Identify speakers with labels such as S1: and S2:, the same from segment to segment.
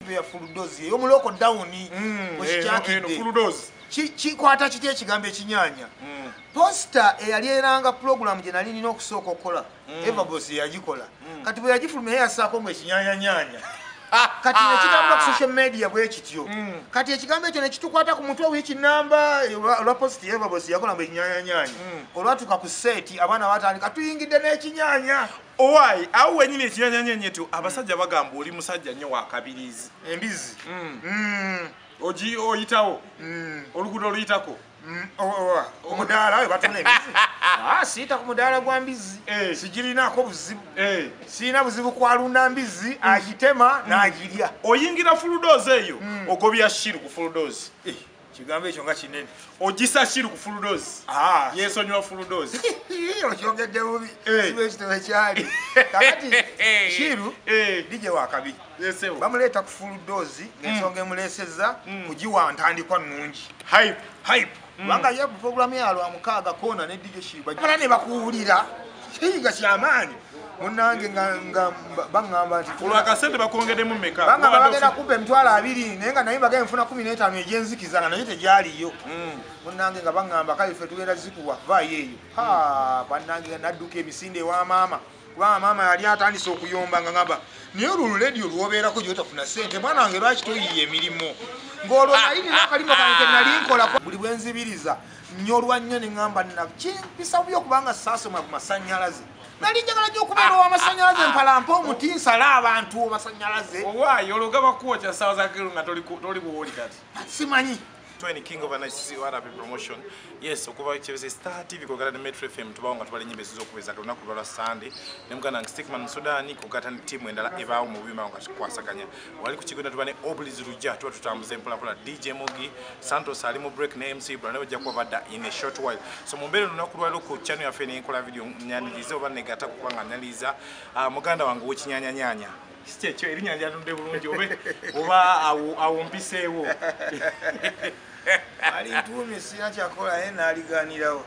S1: ya full-dose yo muloko down
S2: full-dose
S1: kikwata kiti ekigambo ekinyanya poster eyali eranga program gye nali nina okusooka okukola Everboss yagikola kati bwe yagifuluma yasaako mu ekinyanyanyanya kati nekitambula ku social media bwe kityo kati ekigambo ekyo nekitukwata ku mutwe wiki namba olwa post Everboss yakola mu ekinyanyanyanya olwatuka ku set abaana batandika tuyingidde n'ekinyanya
S2: owaayi awo wenyini ekinyanyanyanya tu abasajja bagamba oli musajja nnyo wa kabirizi
S1: embizi
S2: oji oyitawo oluguudo oluyitako
S1: omudaala we batuna embizi siita ku mudaala gwa mbizi sigirinaako buzibu siina buzibu kwalunda mbizi agitema n'agirya
S2: oyingira full-dose eyo ogobya shiru ku full-dose
S1: kigambo ekyo nga kinene
S2: ogisa shiru ku full-dose yesonyiwa full-dose
S1: okyogedde bubi ekitobe kyali kakati shiru dije wakabi bamuleeta ku full-dose ng'ensonga emuleesezza kugiwa ntandikwa nnungi hype kubanga ye puroguramu yalwa mukaaga koona ne dije shiru bala ne bakuwulira kiyiga kyamaanyi munange nga baŋŋamba nti
S2: olwakasente bakwongeddemu mmeka
S1: bangamba bagenda kubba emitwalo 2 naye nga naye bagenda nfuna 15 egyenzikiza nga naye tegyaliyo munange nga baŋŋamba kale ffe tugenda zikuwa vaayo eyo bannange nadduka emisinde ewa maama kubanga maama yali atandise okuyomba nga ngamba naye olwo lediyo lwobeerako gyotafuna ssente mwana wange lwaki toyiye emirimu ng'olwo nayinina akalimo kange ke nali nkola buli bwe nzibiriza nnyolwa nnyo ne ŋŋamba kimpisa bubi okubanga saasoma ku masannyalaze nali njagala nnyo okubeera ow'amasannyalaze mpalampa omuti nsala abantu omasannyalaze
S2: owaayi olwo gabakuwa kya ssaawa za kiro nga toli buwoli kati
S1: simanyi
S2: Twenty King of NICC Warabi promotion. Yes, okuva kyebeze Star TV kugala ne Metro FM tubawo nga tubale nyimbe zizokubeza lunaku lwa Sunday. Nemugana Stickman Sudani kugata ne team endala ebaawo mu bima nga kwasaganya. Wali ku kigonda tubane Obliz Ruja tuba tutambuze mpola DJ Mugi Santos ali mu break ne MC Brand bajja kuba badda in a short while. So mumbere lunaku lwa ku channel yafe ne nkola video nyanyirize oba negata kubanga nyaliza muganda wange w'ekinyanya nyanya. Kyo erinya lyatudde bulungi oba awumpiseewo
S1: ali ntuumye sina kyakola naye n'aligaanirawo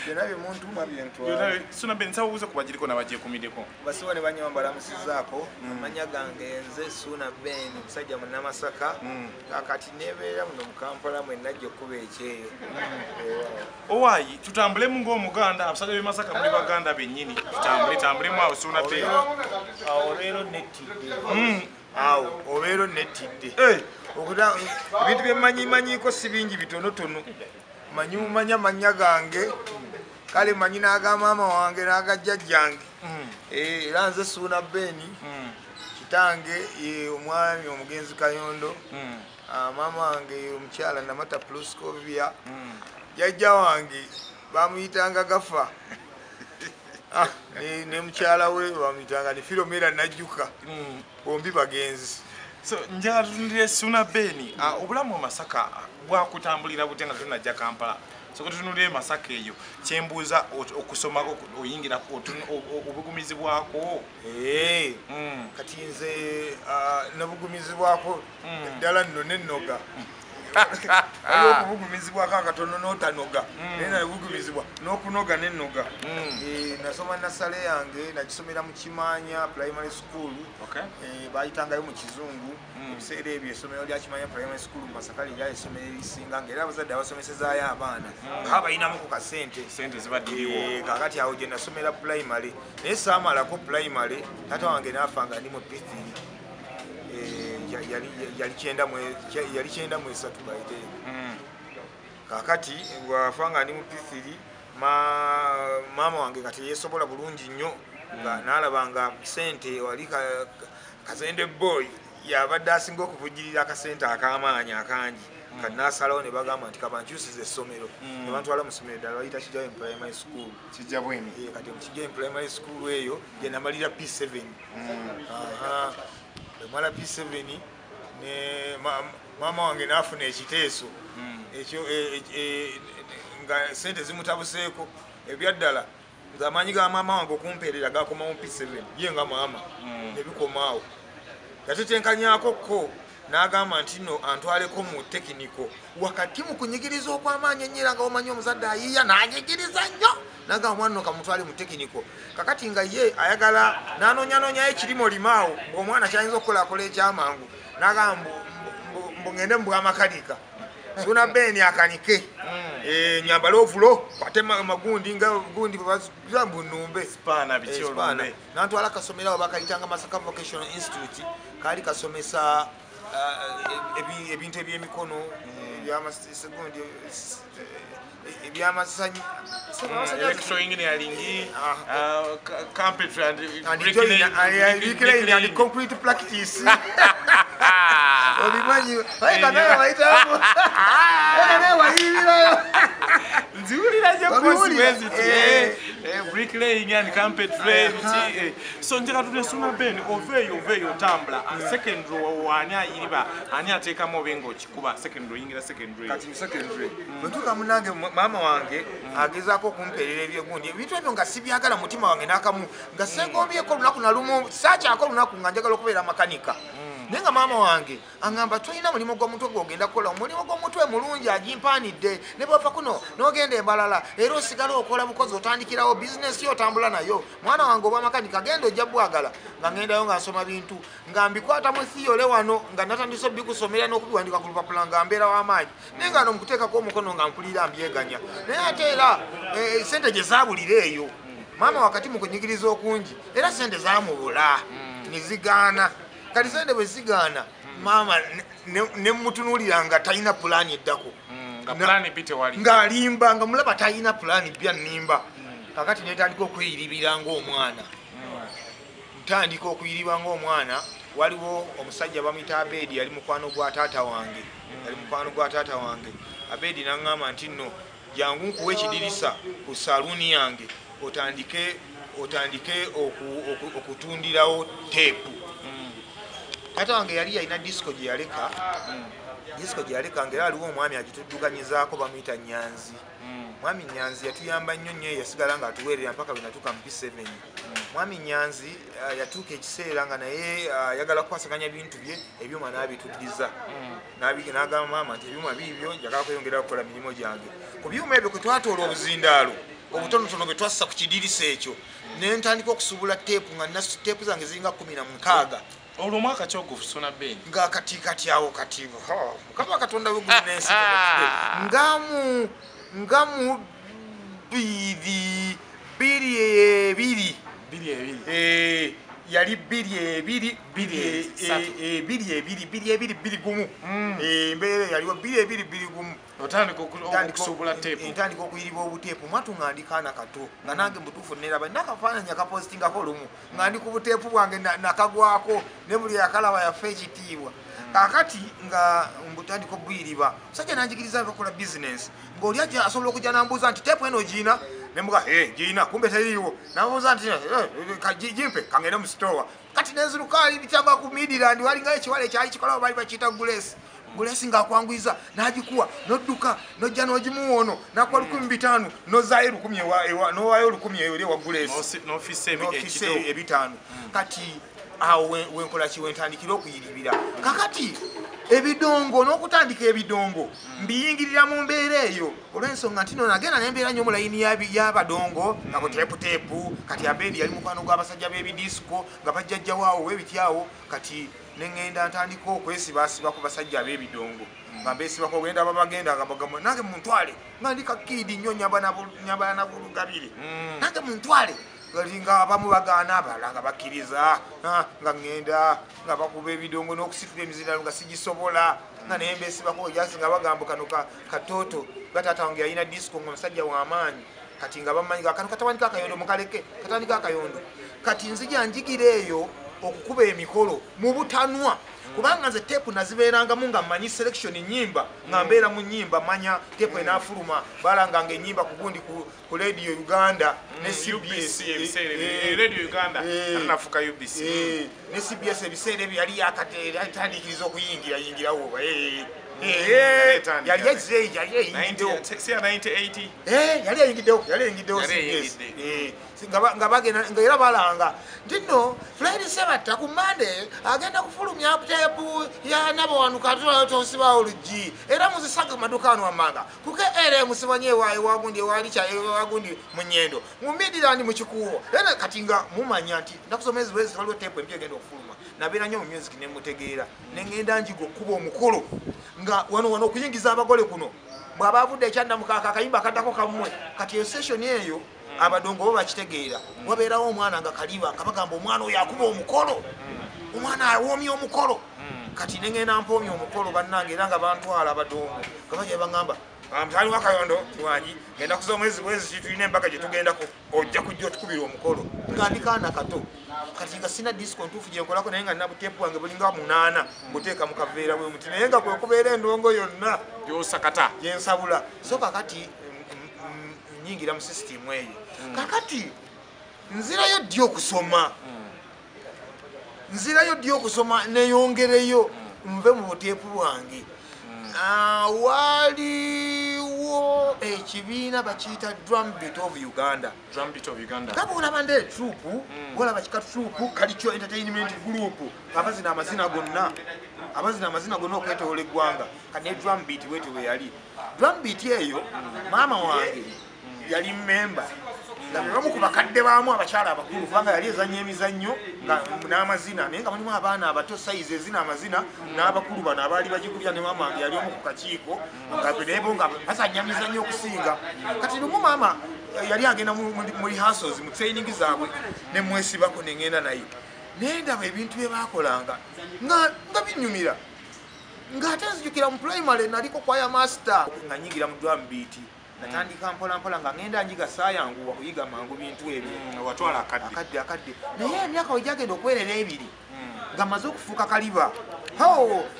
S1: byonna bye muntuma byentwala
S2: suna bensawo buze kubagiriko n'abagyekumiddeko
S1: basiwa ne banywa mbalamusizaako amanya gange nze Suna Ben musajja munnamasaka kakati nebeera muno mu Kampala mwe najja okuba ekyeyo
S2: owaayi tutambulemu ng'omuganda abasajja b'e Masaka muli baganda bennyini tutambulemu awo Suna Ben
S1: awo leero nettidde awo obeero nettidde ebintu byemmanyimanyiko si bingi bitonotono manyi mumanya mannya gange kale manyi n'aga maama wange n'aga jjajjange era nze Suna Ben kitange ye omwami omugenzi Kayondo maama wange omukyala Namata Pluscovia jjajja wange bamuyitanga gafa ne mukyala we bamuyitanga ne Filomera Najjuka bombi bagenzi.
S2: So njatundire Suna Ben obulamu mu Masaka bwakutambulira bute nga tunajja Kampala so kutunulire Masaka eyo kyembuuza okusoma oyingira obugumizibwako
S1: kati nze nabugumizibwako ddala nno nennoga aliwo okubugumizibwako akatono n'otanoga naye nabugumizibwa n'okunoga nennoga nasoma nasale yange nagisomera mu Kimanya Primary School bayitangayo mu Kizungu ebiseera ebyo essomero lya Kimanya Primary School mu Masaka lya essomero erisinga ng'era abazadde abasomesezaayo abaana nga bayinamu ku kasente
S2: zibaddiwo
S1: kakati awo gye nasomera primary naye saamalako primary taata wange n'afa nga ndi mu P3 yali kyenda mu esatu baite kakati bwafa nga ndi mu P3 maama wange kati yesobola bulungi nnyo nga n'alabanga sente wali Kazende boy yabadde asinga okuvujjirira akasente ak'amaanyi akangi kati n'asalawo ne bagamba nti kabankyusiza essomero ne bantwala mu ssomero ddala bayita Kijawe Primary School
S2: kijja bweni
S1: kati mu Kijawe Primary School eyo gye namalira P7 mala P7 ne maama wange n'afuna ekiteeso ekyo nga sente zimutabuseeko ebyaddala ng'amaanyi ga maama wange okumpeerera gakomawo P7 ye nga maama ne bikomaawo yatetenkanyako ko n'agamba nti no antwaleko mu tekiniko wakati mu kunyigiriza okw'amaanyi ennyo nga omanyi omuzadde ayiiya n'anyigiriza nnyo n'agamba omwana no kamutwale mu tekiniko kakati nga ye ayagala n'anoonyanoonya ekirimo limaawo ng'omwana kyayinza okukolakola ekyamangu nagamba ngende mbwa makanika suna beni akanike nyambala ovulo kwate magundi nga gundi bazambu numbe
S2: spana bicholo
S1: nantu ala kasomera abakayitanga Masaka Vocational Institute kali kasomesa ebintu ebyemikono byamasegundi ebyamasanyi
S2: electro engineering carpentry and
S1: bricklaying and concrete practice obimanyi kana waitamu kana waibira
S2: nziulira je consequence bricklaying and carpentry so njaka tutesuna ben oveyo tambula secondary wani ayiriba ani ateka mo bengo kikuba secondary ingira secondary
S1: kati secondary mtuka munange mama wange agezako kumperera ebyegundi ebintu ebyo nga sibyagala mutima wange nakamu nga sengombye ko lunaku nalumu sacha ako lunaku nga njagala okubeera makanika nenga mama wange angamba tulina mulimo gwa mutwe gwogenda kola mulimo gwa mutwe mulungi agimpanidde ne bwava kuno n'ogenda embalala era osigala okola bukozi otandikirawo bizinesi yo otambula nayo mwana wange oba makanika genda ojja bwagala nga ngendayo nga nsoma bintu nga mbikwata mu thiyole wano nga natandise bikusomera n'okubiwandika ku lupapula nga mbeera w'amaanyi naye nga nomukuteekako omukono nga mpulira mbyeganya naye ate era sente gye zaabulira eyo mama wakati mu kunyigiriza okungi era sente zamubula nezigaana kati sente bwe zigaana mama ne mutunulira nga talina pulaani eddako ng'alimba nga mulaba talina pulaani bya nnimba kakati netandika okweyiribira ng'omwana ntandika okuyiribwa ng'omwana waliwo omusajja bamuyita Abedi yali mukwano gwa taata wange Abedi n'aŋŋamba nti nno jangu nkuwa ekidirisa ku saluuni yange otandike okutundirawo teepu. Taata wange yali yalina disco gye yaleka ngera aliwo omwami agituddukanyizaako bamuyita Nyanzi. Mwami Nyanzi yatuyamba nnyo nnyo yasigala nga atuweerera mpaka bwe natuuka mu P7. Mwami Nyanzi yatuuka ekiseera nga naye yagala kukwasaganya ebintu bye ebyuma n'abituddiza. N'agamba maama nti ebyuma biibyo njagala kweyongera okukola mirimu gyange. Ku byuma ebyo kwe twatoola obuzindaalo obutonotono bwe twassa ku kidirisa ekyo ne ntandika okusubula teepu nga nina teepu zange ziringa 16.
S2: Olwo mwaka kyogufuna beni
S1: nga kati awo kati Mukama Katonda w'eggulu n'ensi ngamu biri yali biri gumu embeera yaliwo biri gumu
S2: otandika okusubula teepu
S1: ntandika okuyiriba obuteepu mwatu nga ndi kaana kato nga nange mutuufu neraba nakafaananya akapositingako lumu nga ndi ku buteepu bwange nakagwako ne buli yakalaba yaffe ekitiibwa kakati nga mbutandika obuyiriba musajja nanjigiriza bakola bizinesi ng'oli ajja asobola okujja nambuuza nti teepu eno ogiyina nemuga giyina kumbe teriiwo namubuuza nti jimpe kangende mu sitowa kati nenzirukaali bityava ku Midland walingayo ekiwala ekyali kikolawo baali bakiyita Gulesi ng'akwangwiza n'agikuwa n'odduka n'ojja n'ogimuwa ono n'akuwa 1500 n'ozaayo 1000 n'owaayo 1000 eri ewa Gulesi
S2: n'ofise
S1: ebitaano kati awo wenkola ki wentandikira okuyiribira kakati ebidongo n'okutandika ebidongo mbiyingirira mu mbeera eyo olw'ensonga nti no nagenda nembeera nnyo mu layini y'abadongo nga buteeputeepu kati Abedi yali mukwano gw'abasajja b'ebidisiko nga bajjajjawaawo w'ebityawo kati nengenda ntandika okwesibaasiba ku basajja ab'ebidongo nga mbeesibako ogenda babagenda agambagamba nange muntwale nga ndi kakidi nnyo nyambala na bulugabire nange muntwale nga abamu bagaana abalala nga bakkiriza nga ngenda nga bakuba ebidongo n'okusitula emizindalo nga sigisobola nga naye mbeesibako ojasi nga bagamba kano katooto gataata wange yalina disco nga omusajja w'amaanyi kati nga bamanyi kano katawandika akayondo mukaleke katandika akayondo kati nzija njigira eyo okukuba emikolo mu butanwa kubanga nze teepu nazibeerangamu nga mmanyi selection nyimba nga mbeera mu nyimba manya teepu enaafuluma balanganga enyimba ku gundi ku Radio Uganda ne CBS
S2: Radio Uganda anafuka UBC
S1: ne CBS ebiseera ebyo yali yakatandikiriza okuyingirawo yali eyingiddewo nga bagenda nga era balanga nti nno Fred Sebatta ku Monday agenda kufulumya tepu ya nabo wanukatula tosiba oluji era muzisaga madukano amanga kuke ere musibanye wagundi walicha wagundi munyendo mumidira ndi muchikuwo era katinga mumanya nti nakusomezi wezi waliwo tepu empye genda okufuluma nabera nyo mu music ne mutegeera nengenda njigo kuba omukolo nga wano okuyingiza abagole kuno bwabavudde ekyanda mukaka kayimba katako kamwe kati session eyo abadongo bo bakitegeera wabeerawo omwana nga kaliba kabagamba omwana oyo akuba omukolo omwana awomya omukolo kati nengenda mpomya omukolo bannange era nga bantwala abadongo kabaje bangamba mutali wa Kayondo kiwanyi genda kusoma mwezi kitulina embaka gye tugendako ojja kujja otukubira omukolo ngandikaana kato kati nga sina disco ntuufu gye nkolako naye nga nina buteepu wange bulinga 8 buteeka mu kaveera bwe muti naye nga kwe kubeera endongo yonna
S2: gyosakata
S1: gyensabula so kakati nyingira mu system eyo kakati nzirayo ddi okusoma neyongereyo nve mu buteepu bwange waliwo ekibiina bakiyita Drum Beat of Uganda kaba olaba nde troupe olaba kika troupe Kalicho Entertainment Group abazina amazina gonna okwetoola eggwanga kane Drum Beat bwetyo bwe yali Drum Beat eyo maama wange yali member bamu ku bakadde baamu abakyala abakulu kubanga yali ezannya emizannyo n'amazina naye nga mulimu abaana abato sayizi ezina amazina n'abakulu bano abaali bagikubya ne maama wange yali omu ku kakiiko nabo nga bazannya mizannyo okusinga kati lumu maama yali agenda mu rehearsals mu training zaabwe ne mwesibako ne ngenda naye naye ndaba ebintu bye baakolanga nga binyumira ng'ate nzijukira mu primary naliko kwaya master nga nyigira mu Drum Beat natandika mpola nga ngenda njiga saayanguwa kuyiga mangu bintu ebyo
S2: watwala
S1: akadde naye emyaka wejagenda okwerera ebiri nga maze okufuuka kaliba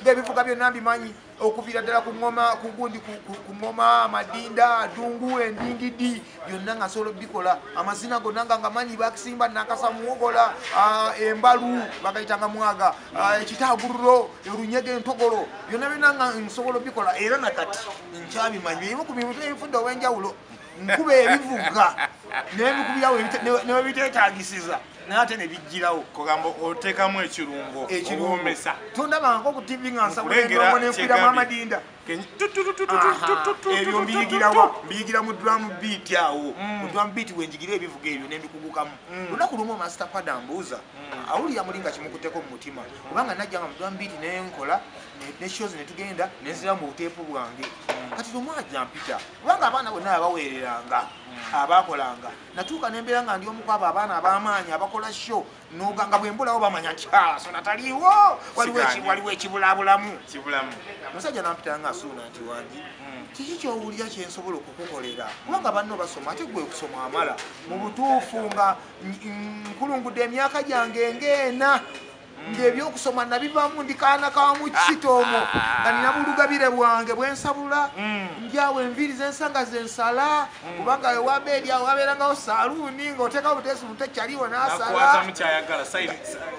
S1: ng'ebivuga byonna mbimanyi okuvira ddala ku ngoma amadinda dungu endingidi byonna nga nsobola bikola amazina gonna nga ngamanyi bakisimba nakasa muwogola embalu bagayitanga mwaga ekitagururo olunyege entogolo byonna byonna nga nsobola bikola era nakati nkyabimanyi ebimu ku bintu ebifudde ow'enjawulo nkuba ebivuga nebikubirawo nebiteetagisiza naye ate nebijjirawo
S2: kugamba oteekamu ekirungo owomesa
S1: tondabanga ku TV nga nsabulendongo nenkwiramu amadinda ebyo mbiyigira mu Drum Beat awo mu Drum Beat wenjigira ebivuga ebyo nembikugukamu lunaku lumu Master Pada mbuuza awulira muli nga kimukutteko mu mutima kubanga najjanga mu Drum Beat nenkola ne shows netugenda nenzira mu buteepu bwange kati lumu ajja mpita kubanga abaana bonna abaweereranga abakolanga natuuka nembeera nga ndi omu kwabo abaana ab'amaanyi abakola show noganga bwembulawo bamanya nti so nataliiwo waliwo ekibulabulamu omusajja nampita nga asuuna nti wangi kiki kyowulira kyensobola okukukolera kubanga banno basoma ate gwe kusoma amala mu butuufu nga nkulungudde emyaka gyange ng'ena ng'ebyokusoma nabivamu ndikaana kamu kitoomo nga nina bulugabire bwange bwensabula ndyawo enviiri zensanga zensala kubanga ewabeeri awo wabeerangawo saluuni ng'oteekawo buteesi mutekyaliwo n'asala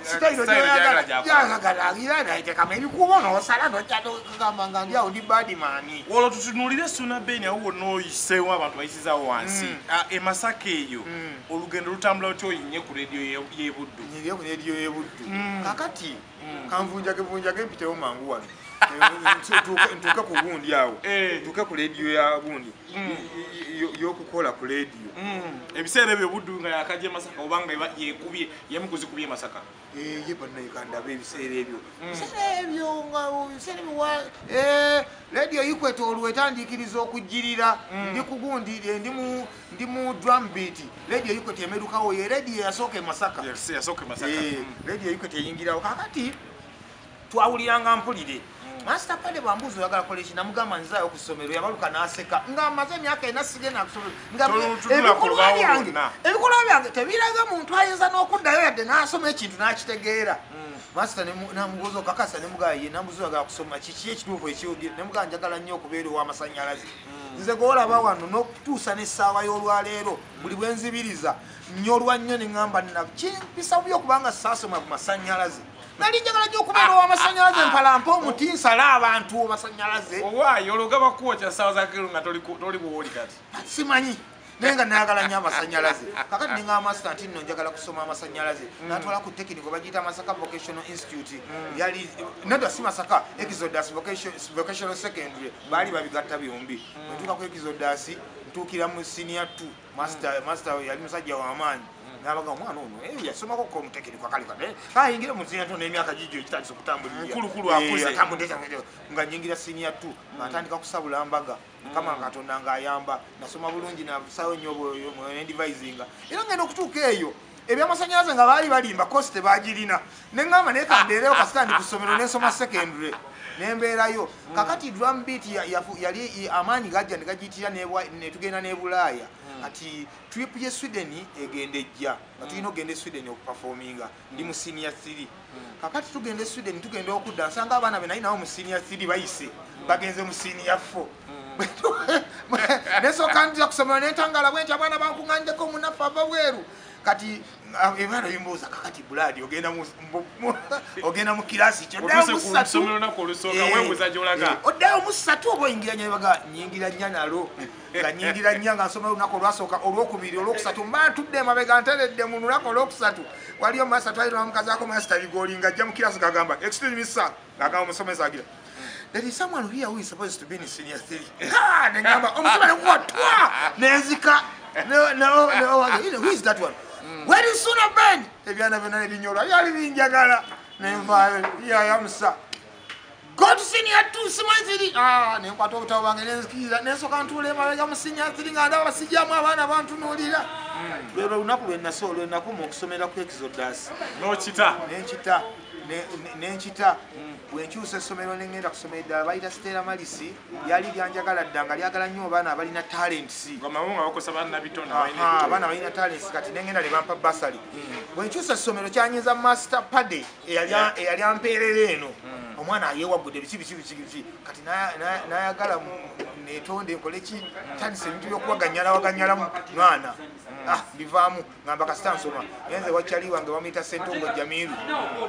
S1: sitayiro gyoyagala era naiteekamu ebikubo n'osala n'okyagamba nga ndyawo ndi badimani
S2: olwo tutunuulire Suna Ben awo wonna oyiseewo abantu bayisizaawo wansi emasaka eyo olugendo lutambula luti oyinye ku rediyo y'ebuddu
S1: nyirye ku rediyo y'ebuddu kakati kanvunjage mpitewo mangu wano ntuuke ku gundi awo ntuuke ku rediyo ya gundi y'okukola ku rediyo
S2: ebiseera ebyo buddu nga yakajja Masaka obanga yekubye yemukuzikubye Masaka
S1: ye bannayuganda ebiseera ebyo rediyo Ikweta olwo etandikiriza okujjirira ndi ku gundi ndi mu Drum Beat rediyo Ikweta emerukawo ye rediyo yasooka e Masaka rediyo Ikweta eyingirawo kakati twawuliranga mpulire Master Pada bwambuuza oyagala kola eki namugamba nzaayo ku ssomero yabaluka n'aseka nga maze emyaka ena sigenda ku ssomero ebikolwa byange tebiraga muntu ayinza n'okuddayo yadde n'asoma ekintu n'akitegeera Master namubuuza okakasa nemugaye namubuuza oyagala kusoma kiki ekituufu ekiwugire nemugaa njagala nnyo okubeera ow'amasannyalaze nze gwolaba wano n'okutuusa n'essaawa y'olwaleero buli bwe nzibiriza nnyo olwannyo ne ŋŋamba kimpisa bubi okubanga saasoma ku masannyalaze nali njagala nnyo okubeera ow'amasannyalaze mpalampa omuti nsala abantu masannyalaze
S2: owaayo olwo gaba kuwokya ssaawa za kiro nga toli buwoli kati
S1: simanyi nenga nayagala nnyo amasanyalaze kakati ninga master nti nno njagala kusoma amasanyalaze natwala ku technical bagiyita Masaka Vocational Institute yali nadda si Masaka Exodus Vocational Secondary bali babigatta byombi ntuuka ku Exodus ntuukira mu senior 2 master yali musajja w'amaanyi nabaga omwana ono yasomako ko mutekereko akali kane ayingira mu senior 2 n'emyaka gijjo ekitandise okutambulira
S2: mukulu akuze
S1: nga nyingira senior 2 natandika kusabula mbaga kama Katonda ng'ayamba nasoma bulungi nasawo nnyo mu endivisinga era ngenda okutuuka eyo ebyamasanyalaze nga baali balimba kosi tebagirina neŋŋamba naye kandeereyo kasita ndi ku ssomero n'ensoma secondary nembeerayo kakati drum beat yali amaanyi gajja ne gagiyitira netugenda ne Bulaaya kati trip ye Sweden egenda ejja nga tulina okugenda e Sweden okuperforminga ndi mu senior 3 kakati tugenda e Sweden tugenda okudda nsanga abaana be nali nawo mu senior 3 bayise bagenze mu senior 4 nesooka ntya kusomera nentangala bwenti abaana bankuŋŋanjeko munafu ava bweru kati ebana bimbuuza kakati Buladi ogenda mu kirasi kyo oddayo mu 3 oba oyingira nya baga nyingira nya nalo nga nyingira nya nga nsomera olunaku olwasooka olwokubiri olwokusatu mba ntudde emabega nteredde mu lunaku olwokusatu waliyo masa twalira mukazi ako masita bigoli nga ajja mu kirasi gagamba excuse me sir ngagamba omusomesa agira there is someone here who is supposed to be in senior 3 nengamba omusomesa nekuwatwa nenzika no who is that one where is Suna Ben ebyana byonna nebinyola yali binjagala nenvaayo yayamusa go to senior 2 simaziri nenkwata obutabo bwange nenzikiriza nensooka ntuula emabega mu senior 3 nga ndaba basijjamu abaana bantunuulira lwebwe lunaku lwenakuma okusomera ku Exodus nenkita bwenkyusa essomero nengenda kusomera eddala bayita Stella Malisi lyali lyanjagala dda nga lyagala nnyo abaana balina talents abaana balina talents kati nengenda ne bampa basali bwenkyusa essomero kyanyiza master pade eyali ampeerera eno omwana ayewagudde biki kati nayagala netonde nkoleki tandisa ebintu byokuwaganyalawaganyalamu mwana bivaamu ngamba kasita nsoma yenze wakyali wange bamuyita Sentongo Jamiru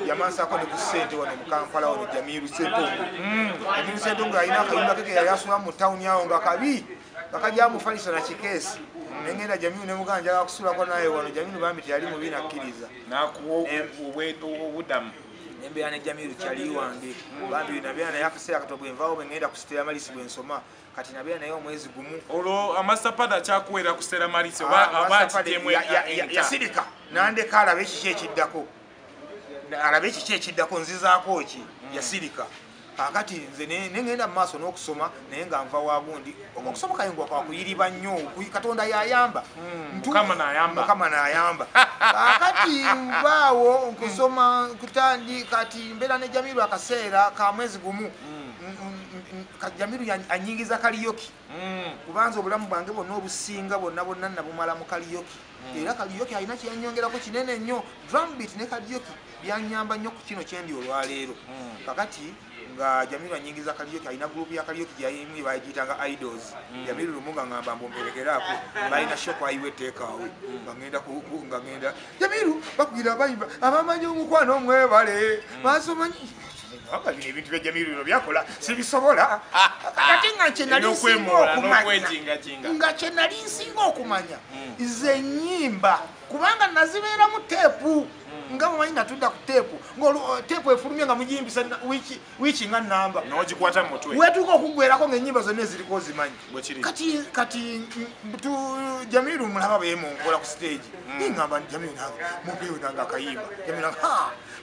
S1: yamansako ne ku ssente wano mu Kampala wano Jamiru Sentongo alina akayumba keke yali asoma mu tawuni awo nga kabi bakajamufalisa na kikeesi nengenda Jamiru ne mugamba njagala kusulako naye wano Jamiru bambi teyali mubi nakkiriza
S2: obuddamu
S1: nembeera ne Jamiru kyali wange bambi nabeera naye akaseera katono bwenvaawo bwengenda ku Stella Malisi bwensoma kati nabeera naye omwezi gumu
S2: olwo amasapada akyakuweera ku Stella Malisi
S1: yasirika nandeka alabe ekiki ekiddako nzizaako ki yasirika kakati nze nengenda mu maaso n'okusoma naye nga nva wagundi okusoma kayingo kwakuyiriba nnyo Katonda yayamba
S2: Mukama n'ayamba
S1: kakati nvaawo nkusoma kutandi kati mbeera ne Jamiru akaseera ka mwezi gumu Jamiru anyingiza kaliyoki kubanza obulamu bwange bwonna obusinga bwonna nabumala mu kaliyoki era kaliyoki alina kyeyanyongerako kinene nnyo drum beat ne kaliyoki byanyamba nnyo ku kino kyendi olwaleero kakati nga Jamiru anyingiza kaliyoki alina gurupu ya kaliyoki gyayimwe bagiyitanga Idols Jamiru lumunga ngamba mbomperekeraako balina shop ayiwe teekaawe nga ngenda Jamiru bakugira abayimba abamanyi omukwano omwebale basomanyi bino ebintu bya Jamiru bino byakola sibisobola ate nga kye nali nsinga okumanya ze nnyimba kubanga nazibeera mu teepu nga mumanyi natudda ku teepu teepu efulumye nga mugiyimbisa wiiki nga namba
S2: n'ogikwata mu mutwe
S1: wetuuka okuggwerako ng'ennyimba zonna eziriko ozimanyi kati Jamiru mulaba beemonkola ku stage ngamba Jamiru mumpeewe nange akayimba Jamiru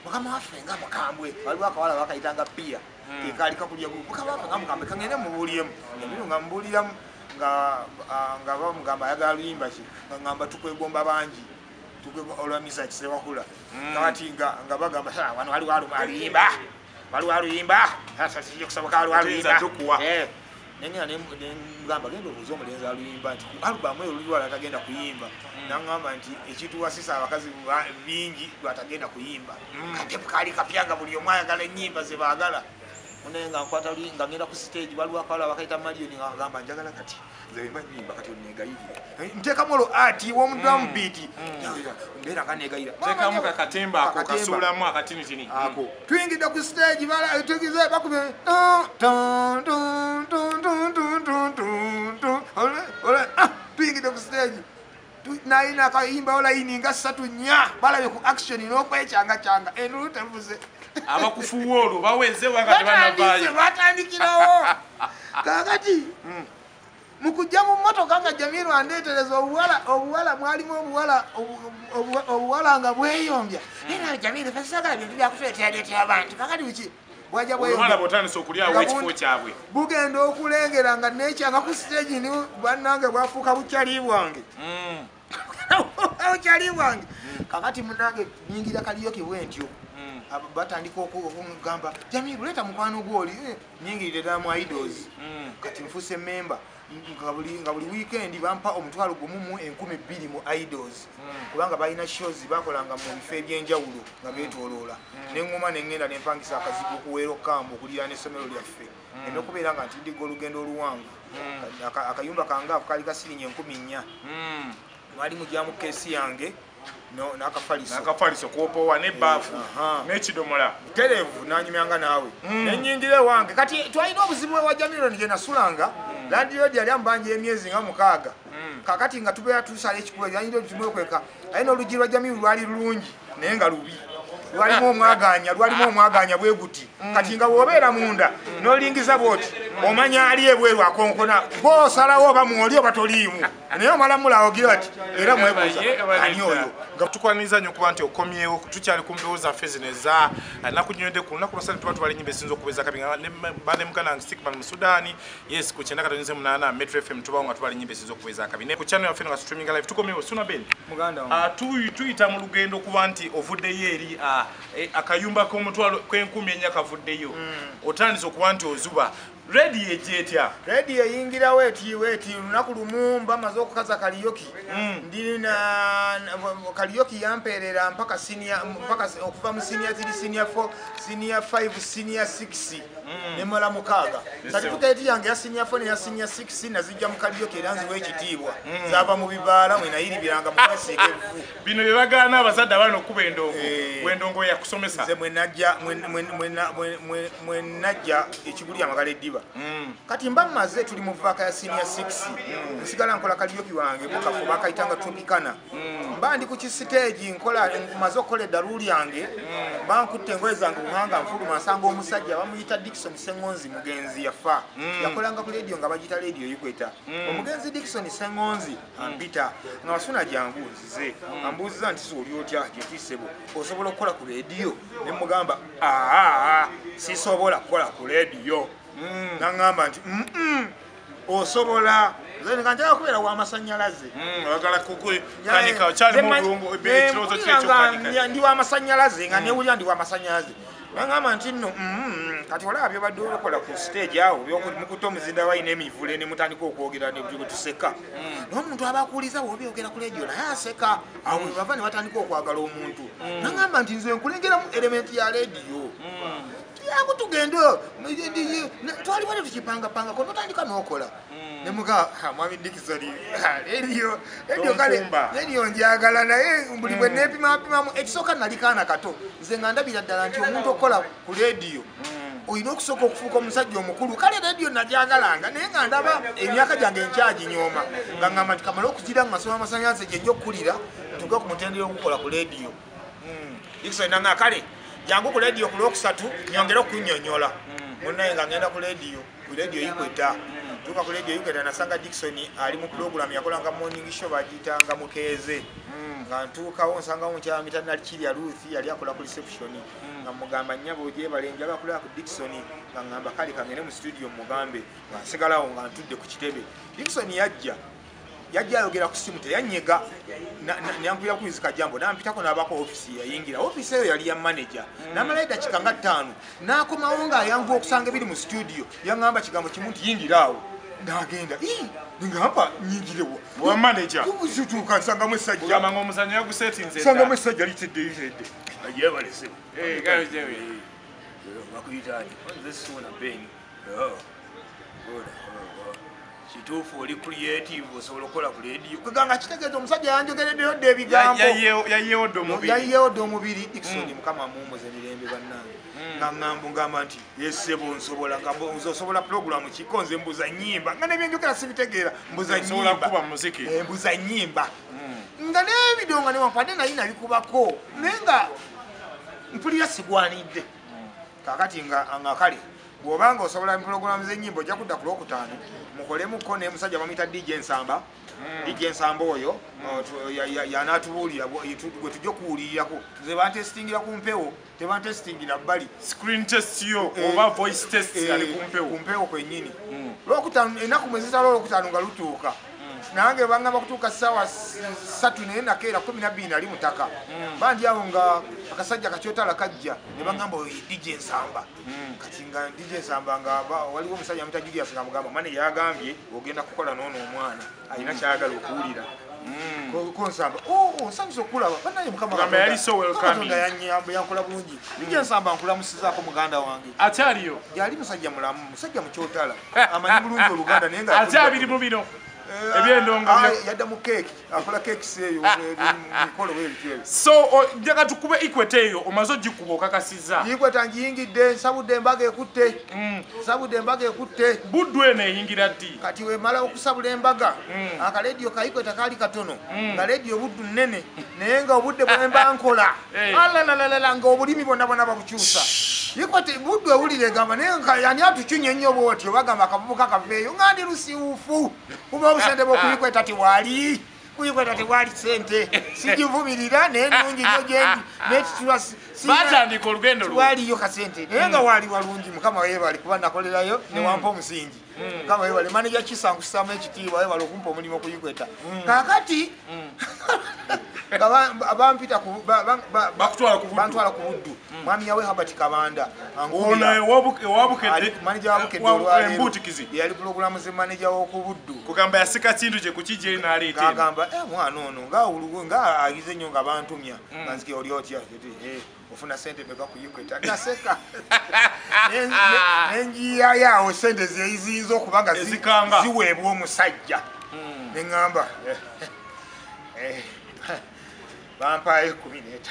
S1: mukama waffe nga mukambwe waliwo akawala bakayitanga Pia kekaali kakulya mukama waffe nga mukambwe kangende mubuuliemu Jamiru nga mubuuliramu nga bamugamba ayagala luyimba ki nga ngamba tukwegomba bangi olwamisa kisewakula kati nga bagamba wano waliwo aluyimba kijja kusaboka waliwo aluyimba nengenda nemugamba genda obuuza omulenzi aluyimba nti alubamu eyo luli lwatagenda kuyimba naŋŋamba nti ekituwasisa abakazi bingi lwatagenda kuyimba katepu kaali kapyanga buli omu ayagala ennyimba ze baagala naye nga nkwata luli nga ngenda ku stage waliwo akawala bakayita Marion nga ngamba njagala kati nze bemba nnyimba kati onegayirire nteekamu olwo ati w'omuddamu biiti mbeera nga negayira
S2: teekamu kakatemba ako kasuulamu akatinitini
S1: ako tuyingidde ku stage tugize bakubye tuyingidde ku ku stage naina kayimba olayini nga 3 nya balabe ku action n'okwekyanga endulu tevuze
S2: abakufuwa olwo baweze wakati banavayo
S1: batandikirawo kakati mukujja mu mmotoka nga Jamiru andeetereza obuwala mwalimu obuwala nga bweyombya era Jamiru fasagala bintu byakuteetera abantu kakati biki bwajja
S2: bweyombya botandise okulyawo ekifo kyabwe
S1: bugenda okulengera nga nekyanga ku stage ni bannange bwafuuka bukyali bwange bukyali bwange kakati munange nyingira kaliyoki bwentyo batandika okugamba Jamiru leeta mukwano gwoli nyingirire ddala mu idols kati nfuse memba nga buli weekend bampa omutwalo gumu mu 12,000 mu idols kubanga balina shows bakolanga mu bifo ebyenjawulo nga beetoloola neŋŋuma neŋŋenda nempangisa akazibu okuweera okkambu okulira n'essomero lyaffe emyokubeera nga ntiddiga olugendo oluwanvu akayumba kange ako kaali kasirinya 4,000 mwali mugyamu keesi yange
S2: nakafaliso kwopowa nebaafu n'ekidomola
S1: terevu nanyumyanga naawe nenyingire wange kati twalina obuzibu wa Jamiru gye nasulanga landiroad yali ambanja emyezi nga 6 kakati nga tubeera tusala ekikuba landiroad tumwekweka ayina oluggi lwa Jamiru lwali lulungi naye nga lubi lwalimu omwaganya bwe guti kati nga bw'obeera munda n'olingiza bwoti omanya ali ebweru akonkona gw'osalawo oba mwoli oba toliimu naye omala mulaawo gira ati era mwebuuza ani oyo
S2: tukwaniriza nnyo okuba nti okomyewo tukyali ku mbewo zaffe zino eza nakunywedde ku lunaku lwasatu tuba tubala ennyimba esinza okubeeza kabi banemukanange Stickman mu Sudaani yes ku 9:8 Metro FM tubawo nga tubala ennyimba esinza okubeeza kabi ne ku channel yaffe nga streaming live tukomyewo Suna Ben tuyita mu lugendo okuba nti ovuddeyo eri akayumba k'omutwalo kw'10,000 kavuddeyo otandise okuba nti ozuba radio ejetya
S1: radio eyingirawo eti lunaku lumu mbamaze okukaza kaliyoki ndina kaliyoki yampeerera mpaka okuva mu senior 3 senior 4 senior 5 senior 6 nemala mukaaga certificate yange ya senior 4 ne ya senior 6 nazijja mu kaliyoki era nziwa ekitiibwa zava mu bibaala mwe nayiribiranga mu kwesiiga evu
S2: bino bye bagaana abazadde abaana okuba endongo bwendongo yakusomesa
S1: nze mwe najja ekiguli amagala eddiba kati mba mmaze tuli mu vaka ya senior 6 nsigala nkola kaliyoki wange mukafu bakayitanga Tropicana mba ndi ku kisiteegi nkola maze okukola eddaluuli yange mba nkutte engoye zange buhanga nfuluma nsanga omusajja bamuyita Dickson Sengonzi mugenzi yafa yakolanga ku radio nga bagita radio Equator omugenzi Dickson Sengonzi ampita nga wasuna jangu nzize ambuuziza nti oli otya gyekisebo osobola okukola ku radio ne mugamba sisobola kukola ku radio nangamba nti osobola zene kanjala kubeera wa masanyalaze
S2: agala kanika chali mu bulungu ebirozo kyecho kanika
S1: ndi wa masanyalaze nga ne uli ndi wa masanyalaze nangamba nti nno kati olabye badde okola ku stage awo mukuto muzinda waine emivule ne mutandika okwogera ne byo tuseka n'omuntu abakuuliza wobyogera ku radio naye aseka awo bava ne batandika okwagala omuntu nangamba nti nze nkulengera mu element ya radio yangu tugendo twali wale tukipanga ko notandika nokola nemuka mwami Dickson radio kale radio njagala naye mbuli bwe nepima mu ekisoka nalikana kato nze ngandabira ddala nti omuntu okola ku radio oyina okusoka okufuuka omusajja omukulu kale radio najagalanga naye nga ndaba emyaka gyange nkyaji nyoma nga ngamba nti kamala okugira nga masoma amasannyalaze gye nja okukulira tuga ku mutendera okukola ku radio Dickson nanga kale jangu ku radio ku lwokusatu nyongera okunyonyola munnaye nga ngenda ku radio Equator tuka ku radio Equator nasanga Dickson ali mu program yakolanga morning show bagitanga Mukeeze nga ntuukawo nsanga mukyala mitana Kirya Ruth yali akola ku reception nga mugamba nnyabo gye balenjaga kulaba ku Dickson nga ngamba kali kangene mu studio mugambe nga nsigalawo nga ntudde ku kitebe Dickson yajja ayogera ku simu teyanyega nyankubira kuyizika jambo nampitako n'abako ofisi yayingira ofisi eyo yali ya manager namala eddakiika nga 5 n'akomawo ng'ayanguwa okusanga ebiri mu studio yaŋŋamba kigambo kimu nti yingiraawo n'agenda ngamba nyingirewo
S2: wa manager
S1: tuuka nsangamu essajja
S2: kugamba ng'omuzannyo yagusetinze
S1: nsangamu essajja litedde yebalese bakuyitaani Suna Ben kituufu oli creative osobola okukola ku leediyo kweganga kitegeeza omusajja yanjogereddeyo dde ebigambo yayeewodde omubiri Dickson mukama mumuze emirembe bannange nga ŋŋambu ngamba nti yesebo nsobola nga osobola pulogulamu kiko nze mbuza nnyimba nga nebyenjogera sibitegeera mbuza nnyimba nga n'ebidiyo nga newankwadde naye nabikubako naye nga mpulira sigwanidde kakati nga kale bw'obanga osobola pulogulamu z'ennyimba ojja kudda ku Lwokutaano mukolemuko ne musajja bamuyita DJ Nsamba oyo yanaatubuulira gwe tujja okuwulirirako nze bantestingira ku mpewo tebantestingira bbali
S2: screen test yo oba voice test ali ku
S1: mpewo kwennyini Lwokutaano ennaku mwe zitala Olwokutaano nga lutuuka nange bangamba kutuuka ssaawa 3 naye nakeera 12 nali mutaka bandi awo nga akasajja kakyotala kajja ne bangamba DJ Nsamba kati nga DJ Nsamba nga waliwo omusajja amuta Julius nga mugamba manager yagambye ogenda kukola n'ono omwana alina kyayagala okuwulira ko Nsamba nsanyusa okulaba banaye mukama yankola bulungi DJ Nsamba nkulamusizaako muganda wange
S2: akyaliyo
S1: yali musajja mulamu musajja mukyotala amanyi bulungi Oluganda naye nga
S2: akyabiri mu bino ebyendongo
S1: yadda mu keeki akola keeki eyo mikolo weebityo
S2: so njaga tukube Equator eyo omaze ogikuba okakasiza
S1: Equator ngiyingidde nsabudde embaga ekutte
S2: Buddu eno eyingira ddi
S1: kati wemala okusabula embaga akaleediyo ka Equator kaali katono nga leediyo Buddu nnene naye nga obudde bwemba nkola alalalala nga obulimi bonna babukyusa Equator Buddu ewulire egamba naye yani atukyunye ennyo bwotyo bagamba akavubuka kaveeyo nga ndi lusiwufu obusente bw'okuyikweeta tewali kuyikweeta tewali sente sigivumirira naye nungi nnyo gyendi
S2: batandika olugendo
S1: tewaliyo kasente naye nga waali walungi mukama weebali kuba nakolerayo newampa omusingi mukama weebali maneja kisankusaamu ekitiibwa weebali okumpa omulimu kuyikweeta kakati bampita bantwala ku Buddu mwami yawe Habert Kabanda maneja wabukedde
S2: olwaleero
S1: yali pulogulamu ze maneja w'oku Buddu
S2: kugamba yasika kintu kye kukijje n'aleeta
S1: kagamba mwana ono nga agize nnyo nga bantumya nga nzike oli otya ofuna sente meka kuyikweeta naseka nenjiyayawo sente ziyinza okuba nga ziweebwa omusajja neŋŋamba bampayo 15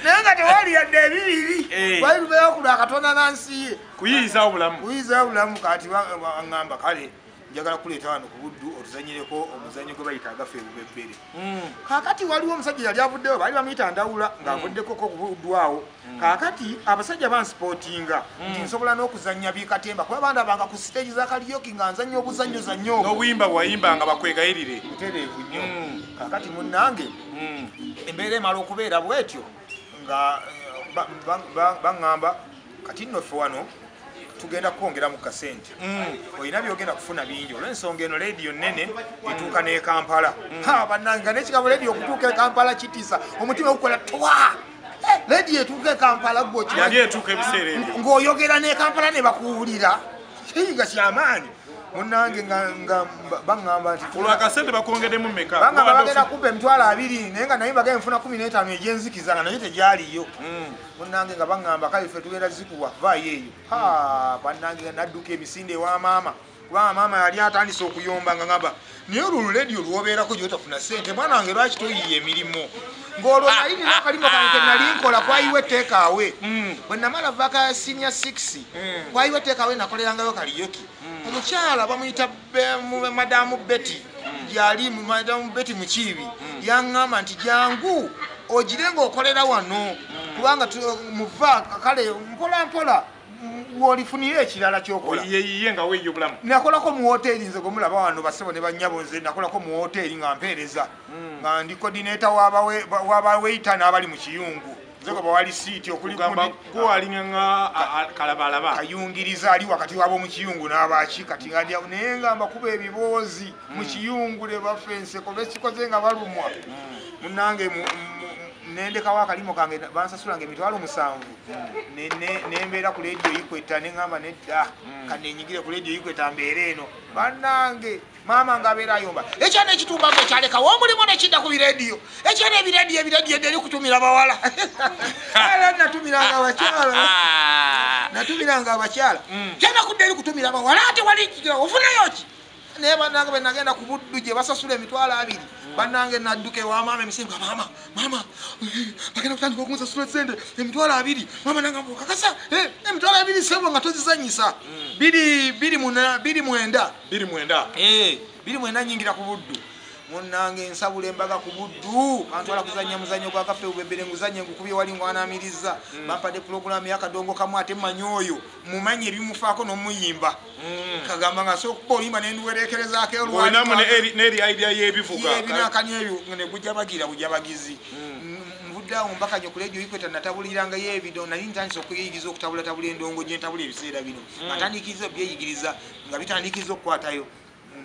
S1: naye nga tewali yadde ebibiri wali lubeera kulwa Katonda nansiye
S2: kuyiyiza
S1: obulamu kati baŋŋamba kale njagala kuleeta wano ku Buddu otuzanyireko omuzannyo gwe bayita agafe ebubebbere kakati waliwo omusajja yali avuddeyo baali bamuyita Ndawula ng'avuddekoko ku Buddu awo kakati abasajja bansipootinga nti nsobola n'okuzannya bikatemba kuba bandabanga ku siteegi za kaliyoki nga nzannya obuzannyo
S2: n'obuyimba bwayimba nga bakwegayirire
S1: butereevu nnyo kakati munnange embeera emala okubeera bwetyo nga baŋŋamba kati nno ffe wano tugenda kwongera mu kasente olina byogenda kufuna bingi olw'ensonga eno leediyo nnene etuuka n'e Kampala bannanga n'ekigambo leediyo okutuuka e Kampala kitiisa omutima gukola twa leediyo etuuka e Kampala
S2: yali etuuka ebiseera ebyo
S1: ng'oyogera n'e Kampala ne bakuwulira kiyiga kyamaanyi munnange nga baŋŋamba nti
S2: olwakasente bakwongeddemu mmeka
S1: baŋŋamba bagenda kumpa emitwalo 2 naye nga naye bagenda nfuna 15 egyenzikiza nga naye tegyaliyo munnange nga baŋŋamba kale ffe tugenda zikuwa vaayo eyo bannange nga nadduka emisinde ewa maama kubanga maama yali atandise okuyomba nga ŋamba naye olwo leediyo lwobeerako gyotafuna sente mwana wange lwaki toyiye emirimu ng'olwo nali nina akalimo kange nali nkola kwayiwa etteekaawe bwe namala vaka senior 6 kwayiwa etteekaawe nakolerangayo kaliyoki omukyala bamuyita madamu Betty yali madamu Betty Mukiibi yaŋŋamba nti jangu ogire ng'okolera wano kubanga muva kale mpola wolifunire ekirala kyokola
S2: yeyiye nga weeyo bulamu
S1: nakolako mu hoteri nze gomulaba wano basebo ne banyabo nze nakolako mu hoteri nga mpeereza nga ndi coordinator w'abaweita n'abali mu kiyungu nzeko bawali siiti
S2: okugamba gwaliŋŋa kalabalaba
S1: kayungiriza ali wakati wabo mu kiyungu n'abaki kati nga naye ngamba kuba ebiboozi mu kiyungu ne bafenseko lwekikoze nga balumwa munnange nendekawo akalimo kange bansasulanga emitwalo 7 nembeera ku leediyo Equator neŋŋamba nedda kanenyigire ku leediyo Equator mbeera eno bannange maama ng'abeera ayomba ekyana ekitumbako ekyalekawo omulimu nekidda ku bireediyo ekyana ebireediyo edde eri kutumira bawala era natumiranga bakyala natumiranga abakyala genda kudda eri kutumira abawala ate waliikigira ofunayo ki naye bannange bwe nagenda ku buddu gye basasula emitwalo 2 bannange nadduka ewamaama emisembe maama bagenda kutandika okunsasula sente emitwalo 2 maama nangamba okakasa emitwalo 2 sebo nga tozizanyisa 29 nyingira ku buddu munnange nsabula embaga ku buddu kantwala kuzanya muzanyo gwa kafe ubebere nguzanye ngukubye wali ngwanamiriza bampadde programu yakadongo kamu ate manyoyo mumanye ebimufaako n'omuyimba kagamba nga sokuba olimba nenduwerekerezako
S2: olwinamu neri idea yebivuga
S1: ebinakani ebyo ne bujabagizi mvuddawo mbakanye ku ledio ikweta natabuliranga yebido nali ntandisa okuyigiza okutabula endongo gye ntabula ebiseera bino atandikiriza byeyigiriza nga bitandikiriza okukwatayo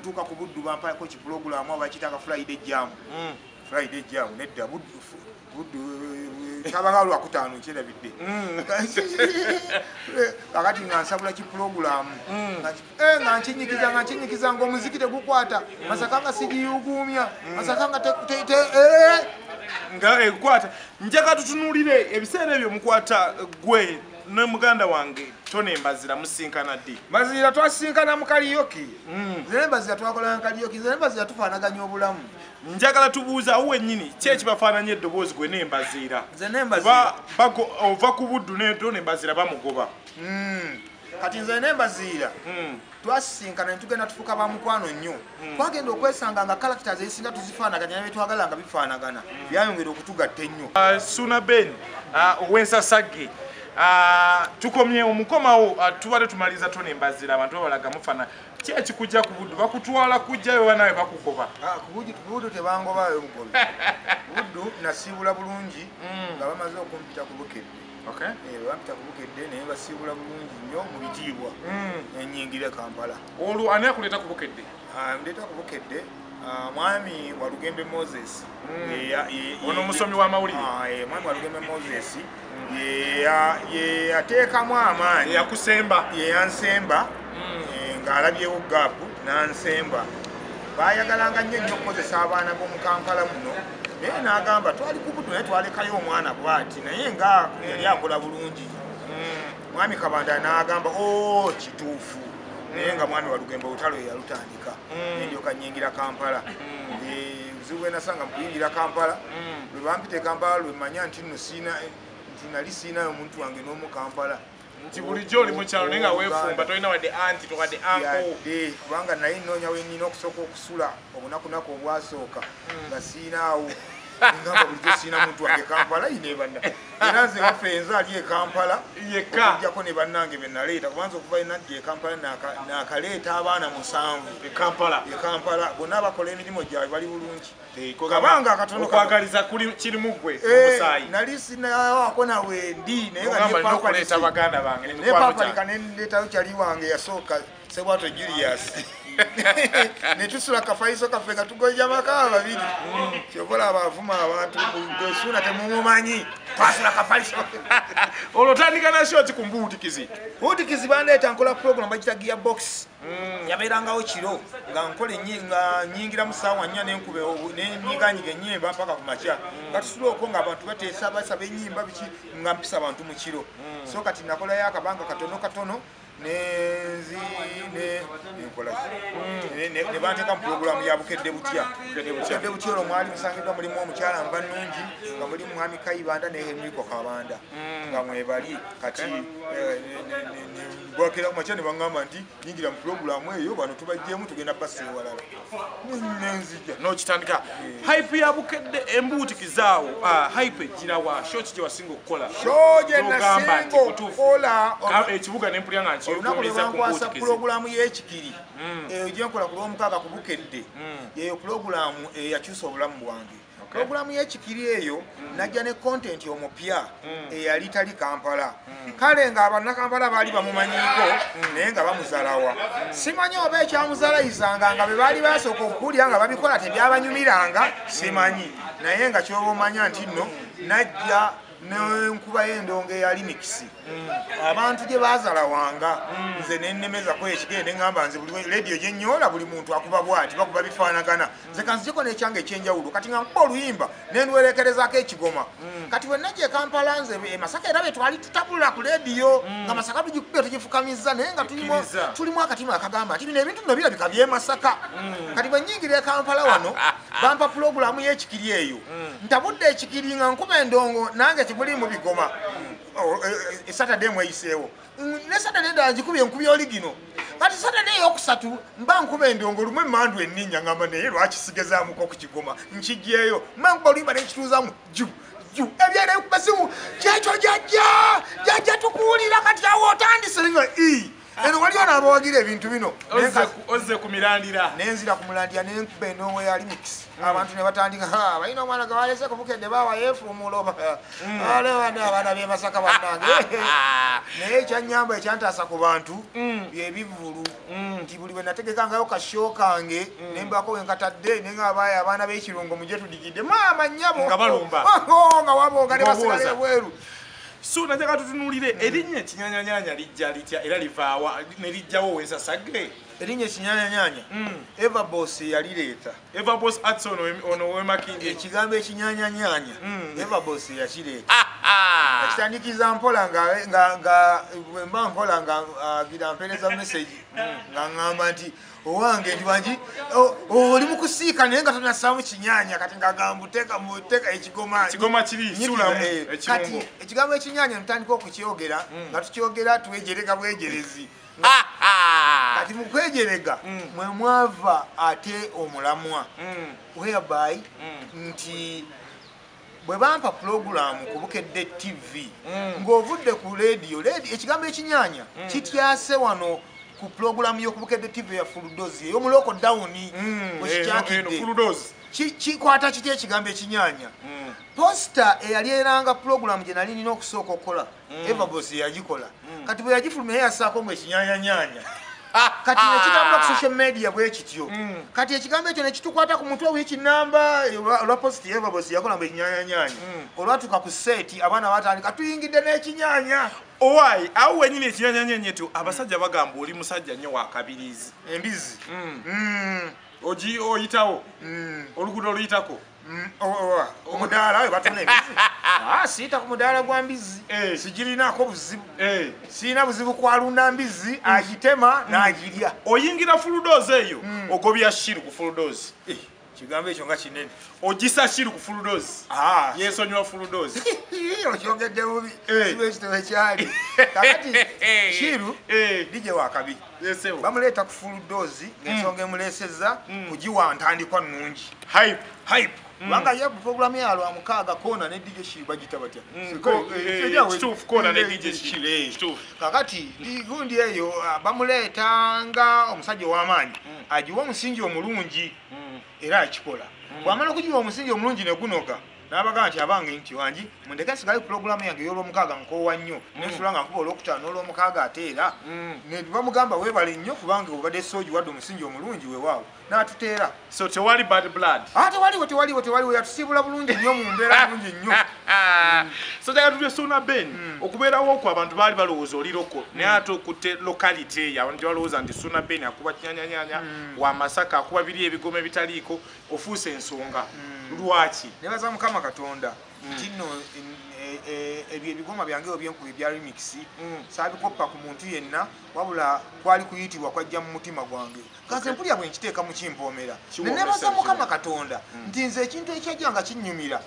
S1: ntuuka ku buddu bampako ki pulogulaamu abakitanga Friday Jam nedda buddu kyabanga lwakutaano kyerabidde kakati nga nsabula ki pulogulaamu nga nkinyikiza ng'omuziki tegukwata masaka nga sigiyuguumya masaka nga
S2: nga ekwata njaka tutunulire ebiseera ebyo mukwata gwe ne muganda wange Tony Mbazira musinkana ddi
S1: Mbazira twasinkana mu karaoke nze Mbazira twakola mu karaoke nze Mbazira tufaanaganya obulamu
S2: njagala tubuuza awo wennyini ki ekibafaananya eddoboozi gwe ne Mbazira
S1: nze ne Mbazira
S2: ova ku buddu ne Tony Mbazira bamugoba
S1: kati nze ne Mbazira twasinkana netugenda tufuka bamukwano nnyo twagenda okwesanga nga characters ezisinga tuzifaanaganya ne betwagala nga bifaanagana byayongera okutugatta ennyo
S2: Suna Ben ow'ensasagge tukomye omukomawo tubale tumaliza Tony Mbazira abantu babalaga mufana ki ekikujja ku buddu bakutwala kujjayo banawe bakugoba
S1: ku buddu tebangobayo mugobe buddu nasiibula bulungi nga bamaze okumpita ku bukedde bampita ku bukedde naye basiibula bulungi nnyo mu bitiibwa nenyingira Kampala
S2: olwo ani akuleeta ku bukedde
S1: ndeeta ku bukedde mwami Walugembe Moses
S2: ono omusomi w'amawulire
S1: mwami Walugembe Moses yateekamu amaanyi yeyansemba ng'alabyewo gaapu nansemba bayagalanga nnyo okukozesa abaana b'omu Kampala muno naye n'agamba twali ku buddu naye twalekayo omwana bw'ati naye nga yali akola bulungi mwami Kabanda n'agamba kituufu naye nga mwami Walugembe olutalo yalutandika ndyoka nyingira Kampala buzibu bwe nasanga mu kuyingira Kampala lwe bampita e Kampala lwe manya nti nno nali siinayo omuntu wange n'omu Kampala
S2: nti bulijjo oli mu kyalo naye nga weefumba tolina wadde anti towadde anko
S1: kubanga naye nnoonya we nnina okusooka okusula obunakunaku obwasooka nga siinaawo ngamba bulijjo siina muntu wange Kampala inebanna era nze waffe enze ali e Kampala
S2: yekka
S1: okujjako ne bannange be naleeta kubanza okuva enaddi e Kampala nakaleeta abaana 7
S2: e Kampala
S1: bonna abakola emirimu gyabwe bali bulungi kabanga akatono
S2: okwagaliza kirimu gwe omusaayi
S1: nali sinawaako nawe ndi naye
S2: nokuleeta baganda bange
S1: nepapalika nendeetayo kyali wange yasooka Sebwato Julius netusula kafaiso kaffe nga tugoja maka ababiri kyobola abavuma abantu gwesuna temumumanyi twasula kafaiso
S2: olwotandika nasyoti ku
S1: mbuutikizi bandeeta nkola program bagita gearbox yabeerangawo kiro nga nkola nga nyingira mu ssaawa 4 nenyiganyiga ennyimba mpaka ku makya nga tusula okwo nga abantu bateesa basaba ennyimba biki nga mpisa abantu mu kiro so kati nakolayo akabanga katono ne banteeka mu pulogulaamu ya bukedde butya olwo mwali musangiddwa mulimu omukyala nva nnungi nga mulimu mwami Kayibanda ne Henriko Kabanda nga mwebali kati bwakera ku makya ne baŋŋamba nti nyingira mu pulogulaamu eyo bano tubajjeemu tugenda bassa ewalala nenzija
S2: n'okitandika hype ya bukedde embuutikizaawo hype girawa shoti gye wasinga okukola
S1: shoje nasinga okukola
S2: ekibuga nempulya nga
S1: olunaku lwe bankwasa pulogulaamu y'ekikiri eyo gyenkola ku lw'omukaaga ku bukedde yeyo pulogulaamu eyakyusa obulamu bwange pulogulaamu y'ekikiri eyo najja ne kontenti omupya eyali tali Kampala kale nga abannakampala baali bamumanyiiko naye nga bamuzalawa simanyi oba ekyamuzalayizanga nga be baali basooka okuwulira nga babikola tebyabanyumiranga simanyi naye nga kyoba omanya nti nno najja n'enkuba y'endongo eya Linux abantu gye baazala wanga nze nennemezako ekigende ngamba nze buli radio gye nnyola buli muntu akuba bwati bakuba bifaanagana nze kanzijeko n'ekyanga ekyenjawulo kati nga nkuba oluyimba nenwerekerezako ekigoma kati bwe najja e Kampala nze Masaka era be twali tutabulira ku radio nga Masaka tugikubye tugifukamiza naye nga tulimu akatimu akagamba nti bino ebintu bino birabika by'e Masaka kati bwe nnyingira e Kampala wano bampa pulogulaamu y'ekikiri eyo ntabudde ekikiri nga nkuba endongo nange tibuli mu bigoma Saturday mweyiseewo ne Saturday endala ngikubye nkubye oli gino kati Saturday eyokusatu mba nkuba endongo lumu emmandu enninnya ngamba naye lwaki sigezaamuko ku kigoma nkijjeeyo mba nkuba oluyimba nenkituuzaamu ju ebyere kubasimu kyekyo jajja tukuwulira kati awo otandise nga eno waliwo n'abawagira ebintu bino
S2: ozze ku mirandira
S1: nenzira ku mulandira nenkuba endongo ya Linux abantu ne batandika balina omwana gwe balese kubukedde baawa yeefumulo abaana b'e Masaka bannange naye ekyannyamba ekyantaasa ku bantu byebivulu nti buli bwe nategekangayo kasho kange nembako wenkatadde nengabaayo abaana b'ekirungo mujje tudigidde maama nnyabo
S2: nga balumba
S1: nga wabooga ne basigala ebweru
S2: so najagala tutunuulire erinnya ekinyanyanyanya lijja litya era livaawa ne lijjawo wensasage
S1: erinnya ekinyanyanyanya Everboss yalireeta
S2: Everboss arts ono wemakindi
S1: ekigambo ekinyanyanyanya Everboss yakireeta akitandikiza mpola nga bwemba mpola nga agira mpereza message nga ngamba nti owange ndi bangi oli mu kusiika naye nga tonasaamu kinyanya kati ngagamba muteeka ekigoma
S2: kiri sulamu
S1: kati ekigambo ekinyanya ntandika okukyogera nga tukyogera twejereka bwejerezi kati mu kwejerega mwe mwava ate omulamwa whereby nti bwe bampa pulogulaamu ku Bukedde TV ng'ovudde ku radio ekigambo ekinyanya kityase wano ku pulogulaamu y'oku Bukedde TV ya Fulldozi ey'omuloko dawuni wekikyakidde kikwata kitya ekigambo ekinyanya posta eyali eranga pulogulaamu gye nali nina okusooka okukola Everboss yagikola kati bwe yagifuluma yasaako mu ekinyanyanyanya kati nekitambula ku social media bwe kityo kati ekigambo ekyo nekitukwata ku mutwe w'ekinamba olwa post Everboss yakola mu ekinyanyanyanya olwatuuka ku seeti abaana batandika tuyingidde n'ekinyanya
S2: owaayi awo wenyini ekinyanyanyanya etyo abasajja bagamba oli musajja nnyo wa kabirizi
S1: embizi
S2: oyitawo oluguudo oluyitako
S1: omudaala we batuna embizi siita ku mudaala gwa mbizi sigirinaako buzibu sirina buzibu kwalunda mbizi agitema n'agirya
S2: oyingira Fulldozi eyo ogobya shiru ku Fulldozi
S1: kigambo ekyo nga kinene
S2: ogisa shiru ku Fulldozi yeesonyiwa Fulldozi
S1: okyogedde bubi siba ekitabo ekyali kakati shiru lijje wakabi bamuleeta ku Fulldozi ng'ensonga emuleesezza kugiwa ntandikwa nnungi hype kubanga ye pulogulaamu ya lwa mukaaga koona ne DJ Shiru bagita batya
S2: kituufu koona ne DJ Shiru
S1: kakati gundi eyo bamuleetanga omusajja ow'amaanyi agiwa omusingi omulungi era akikola bw'amala okugiwa omusingi omulungi ne gunoga n'abagamba nti abange nti wangi mundeke nsigale pulogulaamu yange ey'olwomukaaga nkoowa nnyo nensula nga nkuba olwokutaano olwomukaaga ate era ne bamugamba weebale nnyo kubanga obadde soogi wadde omusingi omulungi weewaawo n'atuteera
S2: so tewali bad blood
S1: tewaliwo yatusiibula bulungi nnyo mu mbeera bulungi nnyo
S2: so jaga tutye Suna Ben okubeerawo okwo abantu baali balowooza oli loko naye ate okutte locality eyo abantu balowooza nti Suna Ben akuba kinyanyanyanya wa Masaka akuba biri ebigoma ebitaliiko ofuuse ensonga lwaki
S1: nebaza Mukama Katonda nti nno ebyo ebigoma byange ebyenkuba ebya remix saabikoppa ku muntu yenna wabula kwali kuyitibwa kwajja mu mutima gwange kaze mpulya bwe nkiteeka mu kimpoomera nenebaza Mukama Katonda nti nze ekintu ekyajja nga kinnyumira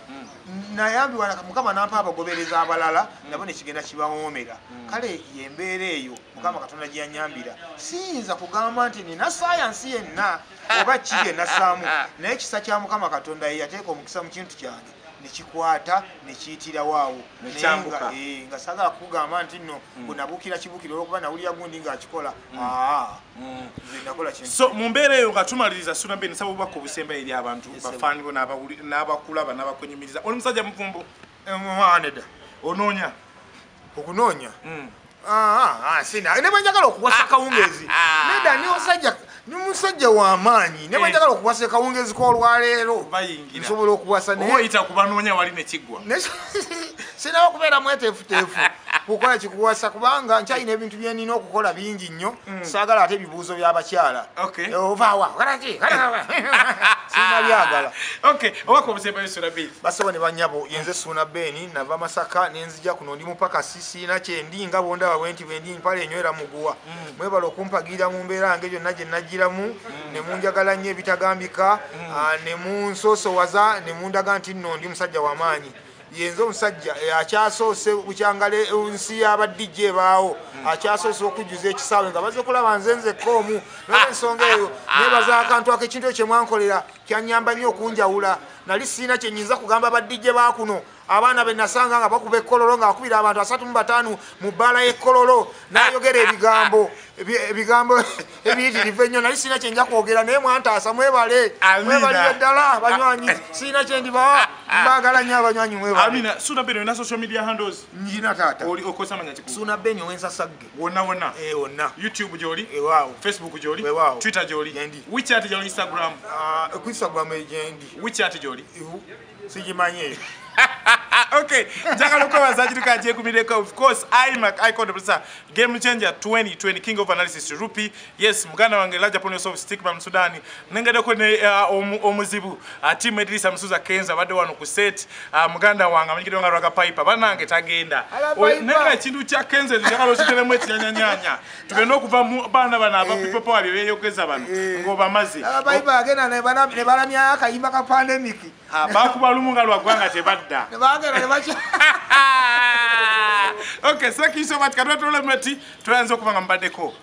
S1: nayambibwa Mukama nampa abagobereza abalala nabo nekigenda kibawoomera kale yembeera eyo Mukama Katonda gye yanyambira siyinza kugamba nti nina sayansi yenna oba ki yenasaamu naye ekisa kya Mukama Katonda ye yateeka omukisa mu kintu kyange nekikwata nekiyitira waawo nga sagala kugamba nti nno bwenabuukira kibuukira olwokuba nawulira gundi ng'akikola nze nakola kintu
S2: so mu mbeera eyo nga tumaliriza Suna Ben nsaba obubaka obusemba eri abantu bafaani bo n'abakulaba n'abakwenyumiriza oli musajja muvumbo
S1: nedda
S2: onoonya
S1: okunoonya sina ne bwenjagala okuwasa kawungeezi nedda ni musajja w'amaanyi ne bwenjagala okuwasa kawungeezi k'olwaleero
S2: bayingira
S1: nsobola okuwasa
S2: oyita kubanoonya wali ne kiggwa
S1: sinawo kubeera mweteefuteefu kukola kikuwasa kubanga nkyalina ebintu bye nina okukola bingi nnyo saagala ate ebibuuzo by'abakyala ovaawa kalaki sirina byagala basobo ne bannyabo yenze Suuna Beni nava Masaka nenzija kuno ndi mupakasi siina kyendi nga bondaba bwenti bwendi mpala enywera muguwa mwebala okumpagirira mu mbeera nge byonna gye nagiramu ne munjagala nnyo ebitagambika ne munsoosowaza ne mundaga nti nno ndi musajja w'amaanyi yenze omusajja akyasoose bukyangale nsi y'abadijja ebaawo akyasoose okujjuza ekisaawe nga baze kulaba nze nzekka omu n'olwensonga eyo neebaza akantu ako ekintu ekyo kye mwankolera kyannyamba nnyo okunjawula nali siina kye nnyinza kugamba badijje baakuno abaana be nasanga nga bakuba ekkololo ng'akubira abantu 35 mu bbaala y'ekkololo n'ayogera ebigambo ebiyitirivu ennyo nali siina kye nja kwogera naye mwantaasa mwebalire ddala banywanyi siina kye ndibawa mbaagala nnyo abanywanyi mwebale.
S2: Suuna Beni olina social media handles?
S1: Njina taata.
S2: Okozesa mannya ki?
S1: Suuna Beni ow'ensasagge.
S2: Wonna?
S1: Wonna.
S2: YouTube gy'oli?
S1: Ewaawo.
S2: Facebook gy'oli?
S1: Ewaawo.
S2: Twitter gy'oli?
S1: Gyendi.
S2: WeChat gy'oli? Instagram?
S1: Ku Instagram gyendi.
S2: WeChat gy'oli?
S1: Sigimanyi.
S2: Okay, njagala okwebaza kituka kyekumireko. Of course, Icon Producer, Game Changer 2020, King of Analysis, Rupi. Yes, muganda wange Larger Ponios of Stickman Sudani. Nengadeko ne omuzibu. Team Edrisa Msuza Kenza badde wano ku set. Muganda wange amanyikidde nga Rwaga Piper. Banange tagenda. Nenga ekintu kya Kenza njagala okigeremu ekinyanyanya. Tugenda okuva mu baana bana aba people power beyeyokeza bano. Ngoba mazi.
S1: Piper agenda ne balamya akayimba ka pandemic.
S2: Bakuba lumunga lwa gwanga tebadda. Okay, thank you so much. Kadwa tulemeti tuanze okubanga mbaddeko.